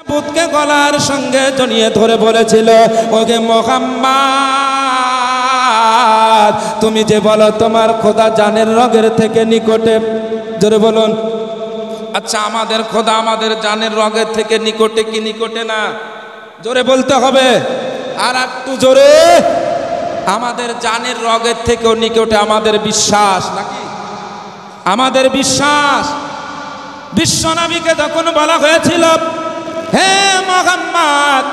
বুতকে গলার সঙ্গে জড়িয়ে ধরে বলেছিল, ওকে মুহাম্মদ, তুমি যে বলো তোমার খোদা জানের রগের থেকে নিকটে, জোরে বলুন। আচ্ছা, আমাদের খোদা আমাদের জানের রগের থেকে নিকটে কি নিকটে না? জোরে বলতে হবে, আর একটু জোরে। আমাদের জানের রগের থেকেও নিকটে আমাদের বিশ্বাস, নাকি? আমাদের বিশ্বাস। বিশ্বনবীকে যখন বলা হয়েছিল, হে মুহাম্মদ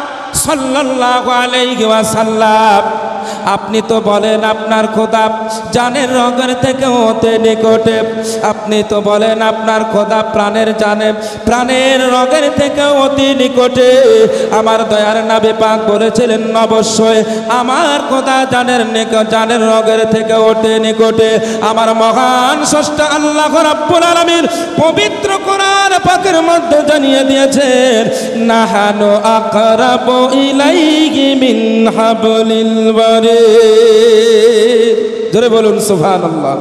সাল্লাল্লাহু আলাইহি ওয়াসাল্লাম, আপনি তো বলেন আপনার খোদা জানের রগের থেকে অতি নিকটে, আপনি তো বলেন আপনার খোদা প্রাণের জানে প্রাণের রগের থেকে অতি নিকটে। আমার দয়ার নবী পাক বলেছিলেন, অবশ্যই আমার খোদা জানের রগের থেকে অতি নিকটে। আমার মহান স্রষ্টা আল্লাহ রাব্বুল আলামিন পবিত্র কোরআন পাকের মধ্যে জানিয়ে দিয়েছেন, নাহানু আকরাবু ইলাইহি মিন হাবলিল ওয়ারিদ। জোরে বলুন সুবহানাল্লাহ।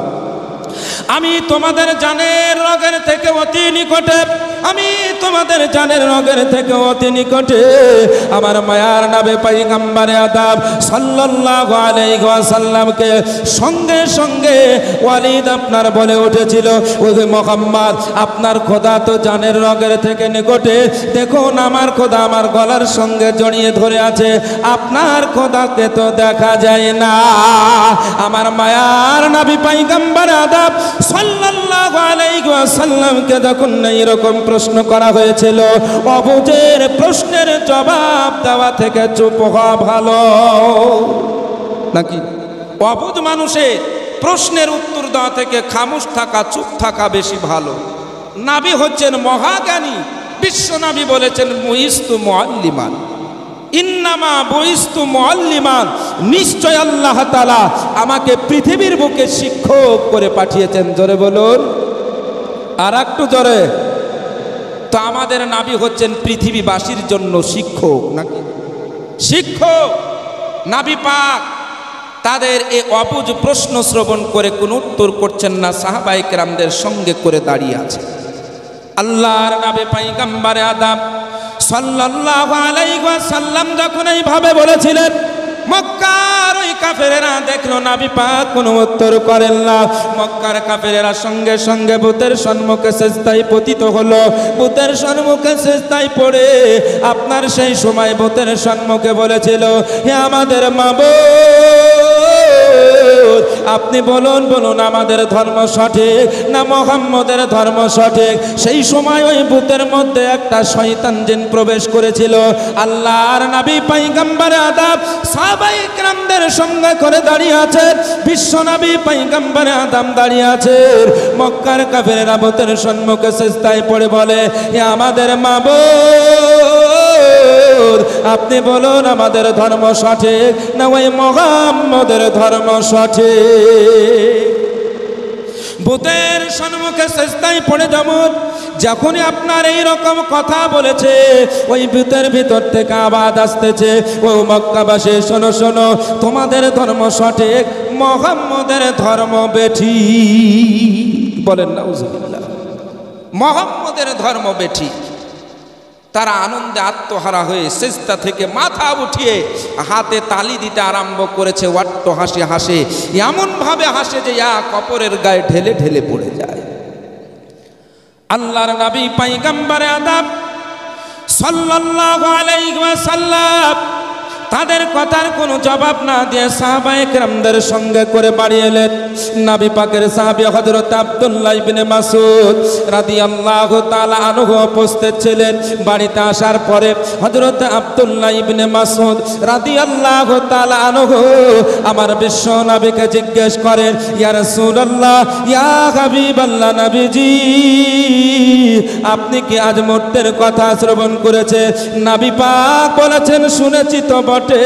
আমি তোমাদের জানের রগের থেকে অতি নিকটে, আমি তোমাদের জানের রগের থেকে অতি নিকটে। আমার মায়ার নবী পয়গম্বরে আদম সাল্লাল্লাহু আলাইহি ওয়াসাল্লামকে সঙ্গে সঙ্গে ওয়ালিদ আপনার বলে উঠেছিল, ওহে মুহাম্মদ, আপনার খোদা তো জানের রগের থেকে নিকটে, দেখুন আমার খোদা আমার গলার সঙ্গে জড়িয়ে ধরে আছে, আপনার খোদাকে তো দেখা যায় না। আমার মায়ার নবী পয়গম্বরে আদম সাল্লাল্লাহু আলাইহি ওয়াসাল্লামকে যখন এইরকম প্রশ্ন করা হয়েছিল, অবুঝের প্রশ্নের জবাব দেওয়া থেকে চুপ হওয়া ভালো, নাকি? অবুঝ মানুষের প্রশ্নের উত্তর দেওয়া থেকে খামোশ থাকা, চুপ থাকা বেশি ভালো। নবী হচ্ছেন মহাজ্ঞানী। বিশ্ব নবী বলেছেন, বুইস্তু মুআল্লিমান, ইন্নামা বুইস্তু মুআল্লিমান, নিশ্চয় আল্লাহ তাআলা আমাকে পৃথিবীর বুকে শিক্ষক করে পাঠিয়েছেন। জোরে বলুন, আর একটু জোরে। তো আমাদের নবী হচ্ছেন পৃথিবীবাসীর জন্য শিক্ষক, নাকি? শিক্ষক। নবী পাক তাদের এই অবুঝ প্রশ্ন শ্রবণ করে কোনো উত্তর করছেন না, সাহাবায়ে কেরামদের সঙ্গে করে দাঁড়িয়ে আছে। আল্লাহর নবী পয়গম্বরে আদম সাল্লাল্লাহু আলাইহি ওয়াসাল্লাম যখন এইভাবে বলেছিলেন, মক্কার ওই কাফেরেরা দেখলো নবী পাক কোনো উত্তর করেন না। মক্কার কাফেরেরা সঙ্গে সঙ্গে বুতের সম্মুখে সিজদায় পতিত হলো। বুতের সম্মুখে সিজদায় পড়ে আপনার সেই সময় বুতের সম্মুখে বলেছিল, হে আমাদের মাবুদ, আপনি বলুন বলুন আমাদের ধর্ম সঠিক না মুহাম্মদের ধর্ম সঠিক? সেই সময় ওই বুতের মধ্যে একটা শয়তান জিন প্রবেশ করেছিল। আল্লাহর নবী পয়গম্বরে আদম সাহাবায়ে কেরামদের সঙ্গে করে দাঁড়িয়ে আছেন, বিশ্ব নবী পয়গম্বরে আদম দাঁড়িয়ে আছেন। মক্কার কাফেরেরা বুতের সম্মুখে সিজদায় পড়ে বলে, হে আমাদের মাবুদ, আপনি বলুন আমাদের ধর্ম সঠিক না ওই মুহাম্মদের ধর্ম সঠিক? বুতের সম্মুখে সিজদায় পড়ে যখনই আপনার এই রকম কথা বলেছে, ওই বুতের ভিতর থেকে আওয়াজ আসতেছে, ও মক্কাবাসী শোনো শোনো, তোমাদের ধর্ম সঠিক, মুহাম্মদের ধর্ম বেঠিক। বলেন নাউজুবিল্লাহ। মুহাম্মদের ধর্ম বেঠিক। তারা আনন্দে আত্মহারা হয়ে সিজদা থেকে মাথা উঠিয়ে হাতে তালি দিতে আরম্ভ করেছে। ওয়াট্ট হাসি হাসে, এমনভাবে হাসে যে এক অপরের গায়ে ঢেলে ঢেলে পড়ে যায়। আল্লাহর নবী পয়গম্বরে আদম সাল্লাল্লাহু আলাইহি ওয়াসাল্লাম তাদের কথার কোনো জবাব না দিয়ে সাহাবায়ে কেরামদের সঙ্গে করে বাড়ি এলেন। নবী পাকের সাহাবী হযরত আব্দুল্লাহ ইবনে মাসউদ রাদিয়াল্লাহু তাআলা আনহু উপস্থিত ছিলেন। বাড়িতে আসার পরে হযরত আব্দুল্লাহ ইবনে মাসউদ রাদিয়াল্লাহু তাআলা আনহু আমার বিশ্ব নবীকে জিজ্ঞেস করেন, ইয়া রাসূলুল্লাহ, ইয়া হাবিবাল্লাহ, নবীজি আপনি কি আজ মুহূর্তের কথা শ্রবণ করেছে? নবী পাক বলেছেন, শুনেছি তো বটে, বটে,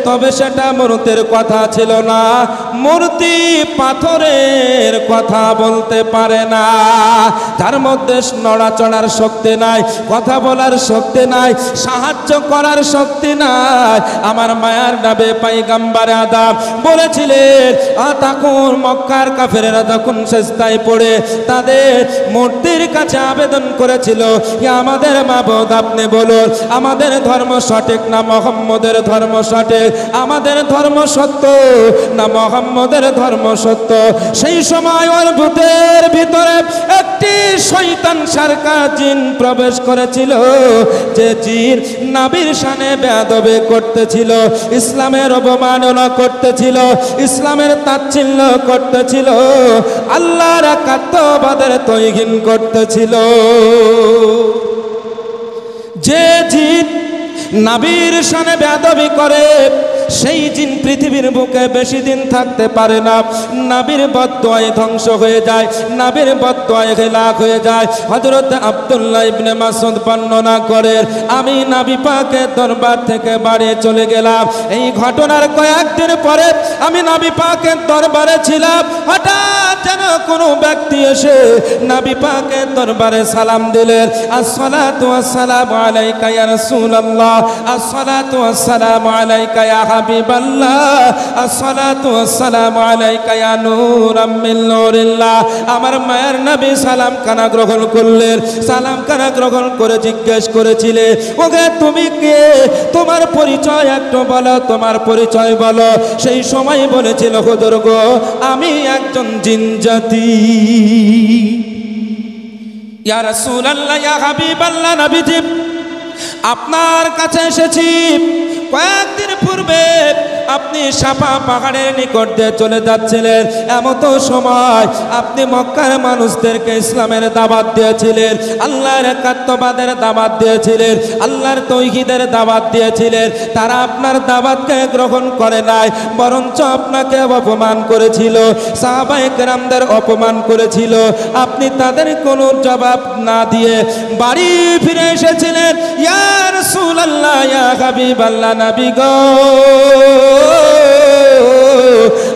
তবে সেটা মূর্তির কথা ছিল না। মূর্তি পাথরের কথা বলতে পারে না, তার মধ্যে নড়াচড়ার শক্তি নাই, কথা বলার শক্তি নাই, সাহায্য করার শক্তি নাই। আমার মায়ার নবী পয়গম্বর আদম বলেছিলেন, তখন মক্কার কাফেরেরা যখন সেজদায় পড়ে তাদের মূর্তির কাছে আবেদন করেছিল, আমাদের মাবুদ আপনি বলুন, আমাদের ধর্ম সঠিক না মুহাম্মদের ধর্ম সঠিক, আমাদের ধর্ম সত্য না মুহাম্মদের ধর্ম সত্য। সেই সময় ওর বুকের ভিতরে একটি শয়তান সারকা জিন প্রবেশ করেছিল, যে জিন নবীর শানে বেয়াদবি করতেছিল, ইসলামের অবমাননা করতেছিল, ইসলামের তাচ্ছিল্য করতেছিল, আল্লাহর একাত্মবাদের তৌহিদ করতেছিল। যে জিন নবীর শানে বেয়াদবি করে সেই জিন পৃথিবীর বুকে বেশি দিন থাকতে পারে না, নবীর বদদুয়ায় ধ্বংস হয়ে যায়, নবীর বদদুয়ায় হেলাক হয়ে যায়। হযরত আব্দুল্লাহ ইবনে মাসউদ বর্ণনা করেন, আমি নবী পাকের দরবার থেকে বাড়ি চলে গেলাম। এই ঘটনার কয়েকদিন পরে আমি নবী পাকের দরবারে ছিলাম, হঠাৎ যেন কোনো ব্যক্তি এসে নবী পাকের দরবারে সালাম দিলেন, আসসালাতু ওয়াসসালামু আলাইকা ইয়া রাসূলুল্লাহ, আসসালাতু ওয়াসসালামু আলাইকা ইয়া হাবিবাল্লাহ, আসসালাতু ওয়াসসালামু আলাইকা ইয়া নূরাম মিন নূরিল্লাহ। আমার মায়ের নবী সালাম খানা গ্রহণ করলেন, সালাম খানা গ্রহণ করে জিজ্ঞেস করেছিলেন, ওগে তুমি কে, তোমার পরিচয় একটু বলো, তোমার পরিচয় বলো। সেই সময় বলেছিল, হুজুর গো আমি একজন জিন জাতি। ইয়া রাসূলুল্লাহ, ইয়া হাবিবাল্লাহ, নবীজি আপনার কাছে এসেছি। কয়েকদিন পূর্বে আপনি সাফা পাহাড়ের নিকট দিয়ে চলে যাচ্ছিলেন, এমতো সময় আপনি মক্কার মানুষদেরকে ইসলামের দাওয়াত দিয়েছিলেন, আল্লাহর একাত্মবাদের দাওয়াত দিয়েছিলেন, আল্লাহর তৌহিদের দাওয়াত দিয়েছিলেন। তারা আপনার দাওয়াতকে গ্রহণ করে নাই, বরঞ্চ আপনাকে অপমান করেছিল, সাহাবায়ে কেরামদের অপমান করেছিল। আপনি তাদের কোনো জবাব না দিয়ে বাড়ি ফিরে এসেছিলেন। ইয়া রাসূলুল্লাহ, ইয়া হাবিবাল্লাহ, নবী গো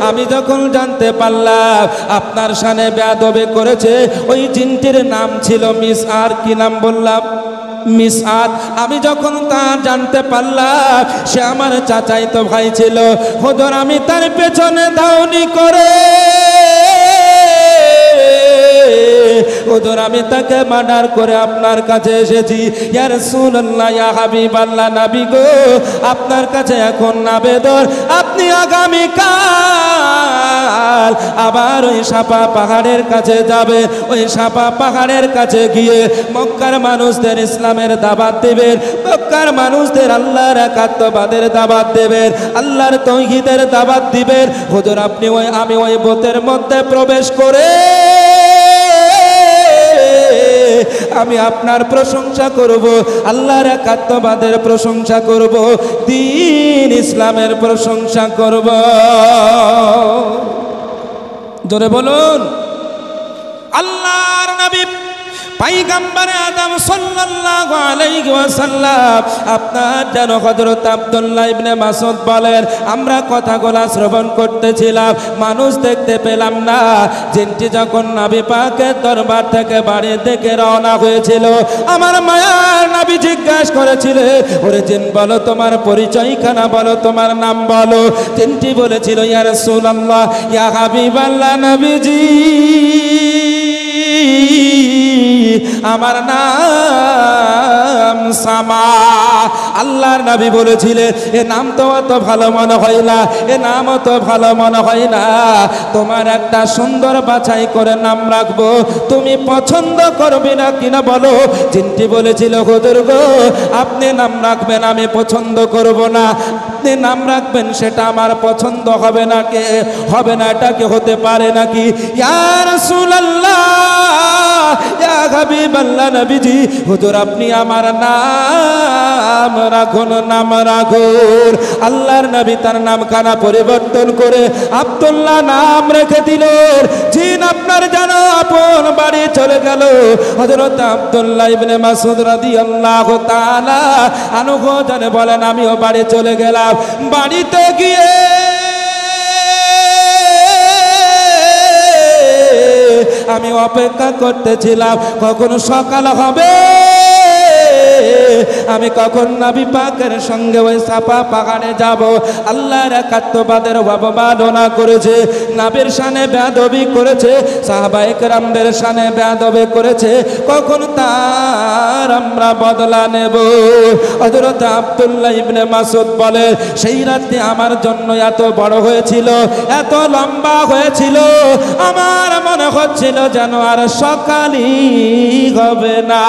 আমি যখন জানতে পারলাম আপনার শানে বেয়াদবি করেছে, ওই জিনটির নাম ছিল মিসআর। কি নাম বললাম? মিসআর। আমি যখন তা জানতে পারলাম সে আমার চাচাইতো ভাই ছিল, হুজুর আমি তার পেছনে ধাওনি করে হুজুর আমি তাকে মার্ডার করে আপনার কাছে এসেছি। ইয়া রাসূলুল্লাহ, ইয়া হাবিবাল্লাহ, নবী গো আপনার কাছে এখন আবেদন, আপনি আগামীকাল আবার ওই সাফা পাহাড়ের কাছে যাবে, ওই সাফা পাহাড়ের কাছে গিয়ে মক্কার মানুষদের ইসলামের দাওয়াত দেবেন, মক্কার মানুষদের আল্লাহর একাত্মবাদের দাওয়াত দেবেন, আল্লাহর তৌহিদের দাওয়াত দিবেন। হুজুর আপনি আমি ওই বোতের মধ্যে প্রবেশ করে আমি আপনার প্রশংসা করব, আল্লাহর একাত্মবাদের প্রশংসা করব, দ্বীন ইসলামের প্রশংসা করব। জোরে বলুন। আল্লাহর নবী পয়গম্বর আদম সাল্লাল্লাহু আলাইহি ওয়াসাল্লাম আপনার যেন হযরত আব্দুল্লাহ ইবনে মাসউদ বলেন, আমরা কথাগুলো শ্রবণ করতেছিলাম, মানুষ দেখতে পেলাম না। জিনটি যখন নবী পাকের দরবার থেকে বাড়ি থেকে রওনা হয়েছিল, আমার মায়ার নবী জিজ্ঞাসা করেছিলেন, ওরে জিন বলো তোমার পরিচয়খানা বলো, তোমার নাম বলো। জিনটি বলেছিল, ইয়া রাসূলুল্লাহ, ইয়া হাবিবাল্লাহ, নবীজি আমার নাম সামা। আল্লাহর নবী বলেছিলেন, এ নাম তো অত ভালো মনে হয় না, এ নাম অত ভালো মনে হয় না, তোমার একটা সুন্দর বাছাই করে নাম রাখবো, তুমি পছন্দ করবে না কিনা বলো। জিনটি বলেছিল, হুজুর গো আপনি নাম রাখবেন আমি পছন্দ করব না, আপনি নাম রাখবেন সেটা আমার পছন্দ হবে না, কে হবে না, এটা কি হতে পারে নাকি? ইয়া রাসূলুল্লাহ, ইয়া হাবিবাল্লাহ, নবীজি হুজুর আপনি আমার নাম নাম রাখুন, নাম রাখুন। আল্লাহর নবী তার নামখানা পরিবর্তন করে আব্দুল্লাহ নাম রেখে দিলেন। জিন আপনার জানা আপন বাড়ি চলে গেল। হযরত আব্দুল্লাহ ইবনে মাসউদ রাদিয়াল্লাহু তাআলা আনহু জানে বলেন, আমিও বাড়ি চলে গেলাম। বাড়িতে গিয়ে আমি অপেক্ষা করতেছিলাম কখন সকাল হবে, আমি কখন নবী পাকের সঙ্গে ওই সাফা পাহাড়ে যাব। আল্লাহর একাত্মবাদের অবমাননা করেছে, নবীর শানে বেয়াদবি করেছে, সাহাবায়ে কেরামদের শানে বেয়াদবি করেছে, কখন তার আমরা বদলা নেব। হযরত আব্দুল্লাহ ইবনে মাসউদ বলে, সেই রাতে আমার জন্য এত বড় হয়েছিল, এত লম্বা হয়েছিল, আমার মনে হচ্ছিল যেন আর সকালই হবে না।